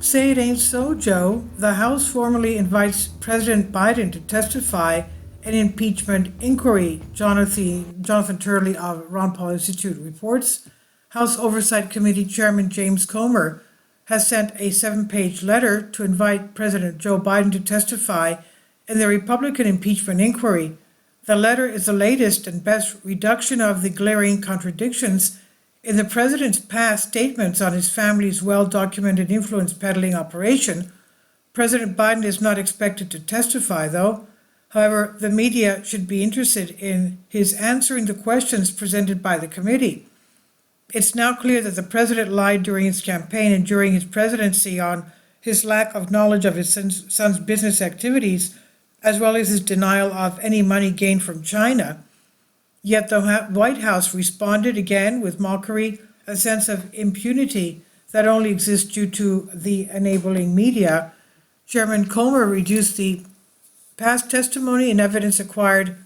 Say it ain't so, Joe. The House formally invites President Biden to testify in impeachment inquiry, Jonathan Turley of Ron Paul Institute reports. House Oversight Committee Chairman James Comer has sent a 7-page letter to invite President Joe Biden to testify in the Republican impeachment inquiry. The letter is the latest and best reduction of the glaring contradictions in the president's past statements on his family's well-documented influence peddling operation. President Biden is not expected to testify, though. However, the media should be interested in his answering the questions presented by the committee. It's now clear that the president lied during his campaign and during his presidency on his lack of knowledge of his son's business activities, as well as his denial of any money gained from China. Yet the White House responded again with mockery, a sense of impunity that only exists due to the enabling media. Chairman Comer reduced the past testimony and evidence acquired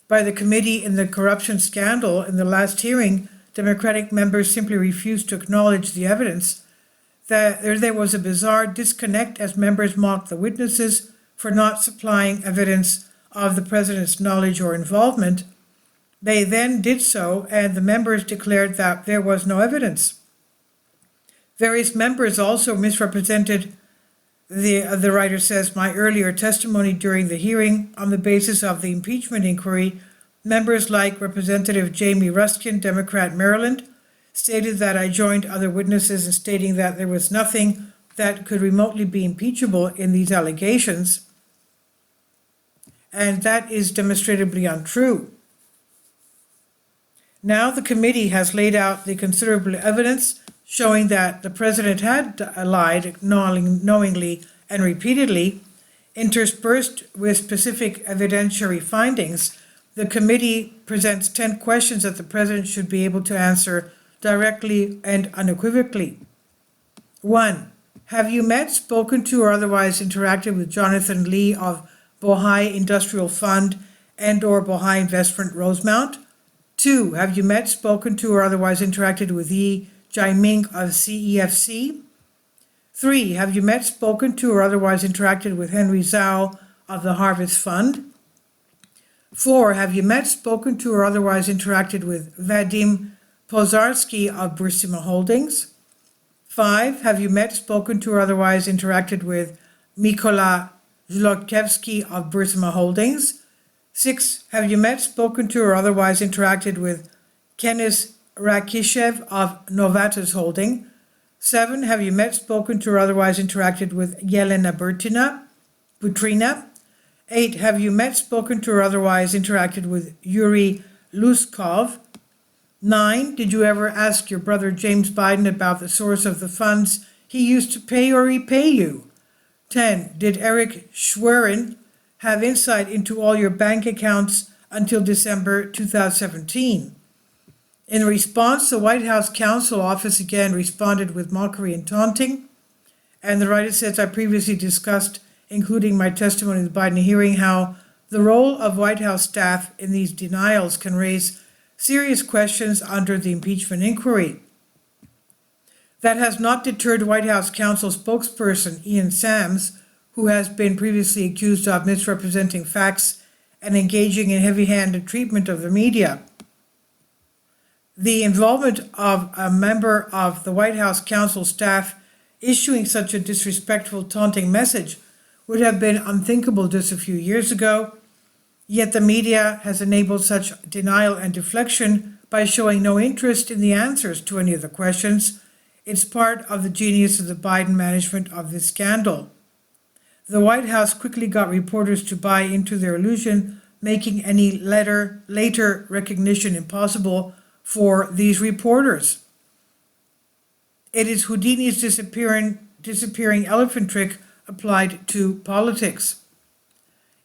by the committee in the corruption scandal. In the last hearing, Democratic members simply refused to acknowledge the evidence. That there was a bizarre disconnect as members mocked the witnesses for not supplying evidence of the president's knowledge or involvement. They then did so, and the members declared that there was no evidence. Various members also misrepresented, the writer says, my earlier testimony during the hearing on the basis of the impeachment inquiry. Members like Representative Jamie Ruskin, Democrat, Maryland, stated that I joined other witnesses in stating that there was nothing that could remotely be impeachable in these allegations, and that is demonstrably untrue. Now the committee has laid out the considerable evidence showing that the president had lied knowingly and repeatedly, interspersed with specific evidentiary findings. The committee presents 10 questions that the president should be able to answer directly and unequivocally. 1. Have you met, spoken to, or otherwise interacted with Jonathan Lee of Bohai Industrial Fund and/or Bohai Investment Rosemount? 2. Have you met, spoken to, or otherwise interacted with Yi Jiaming of CEFC? 3. Have you met, spoken to, or otherwise interacted with Henry Zhao of the Harvest Fund? 4. Have you met, spoken to, or otherwise interacted with Vadim Pozarsky of Burisma Holdings? 5. Have you met, spoken to, or otherwise interacted with Mykola Zlotkevsky of Burisma Holdings? 6. Have you met, spoken to, or otherwise interacted with Kenis Rakishev of Novatus Holding? 7. Have you met, spoken to, or otherwise interacted with Yelena Butrina? 8. Have you met, spoken to, or otherwise interacted with Yuri Luskov? 9. Did you ever ask your brother James Biden about the source of the funds he used to pay or repay you? 10. Did Eric Schwerin have insight into all your bank accounts until December 2017? In response, the White House Counsel Office again responded with mockery and taunting. And the writer says, I previously discussed, including my testimony in the Biden hearing, how the role of White House staff in these denials can raise serious questions under the impeachment inquiry. That has not deterred White House counsel spokesperson Ian Sams, who has been previously accused of misrepresenting facts and engaging in heavy-handed treatment of the media. The involvement of a member of the White House counsel staff issuing such a disrespectful, taunting message would have been unthinkable just a few years ago, yet the media has enabled such denial and deflection by showing no interest in the answers to any of the questions. It's part of the genius of the Biden management of this scandal. The White House quickly got reporters to buy into their illusion, making any later recognition impossible for these reporters. It is Houdini's disappearing elephant trick applied to politics.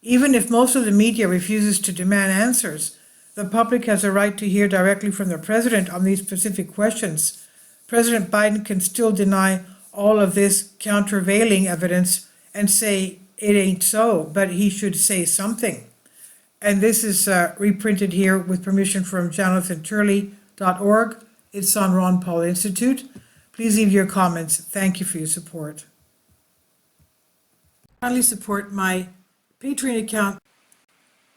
Even if most of the media refuses to demand answers, the public has a right to hear directly from the president on these specific questions. President Biden can still deny all of this countervailing evidence and say it ain't so, but he should say something. And this is reprinted here with permission from jonathanturley.org. It's on Ron Paul Institute. Please leave your comments. Thank you for your support. Kindly support my Patreon account.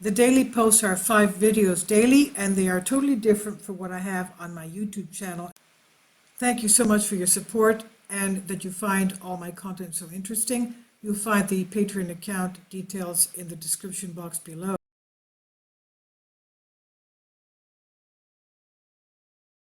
The daily posts are 5 videos daily, and they are totally different from what I have on my YouTube channel. Thank you so much for your support and that you find all my content so interesting. You'll find the Patreon account details in the description box below.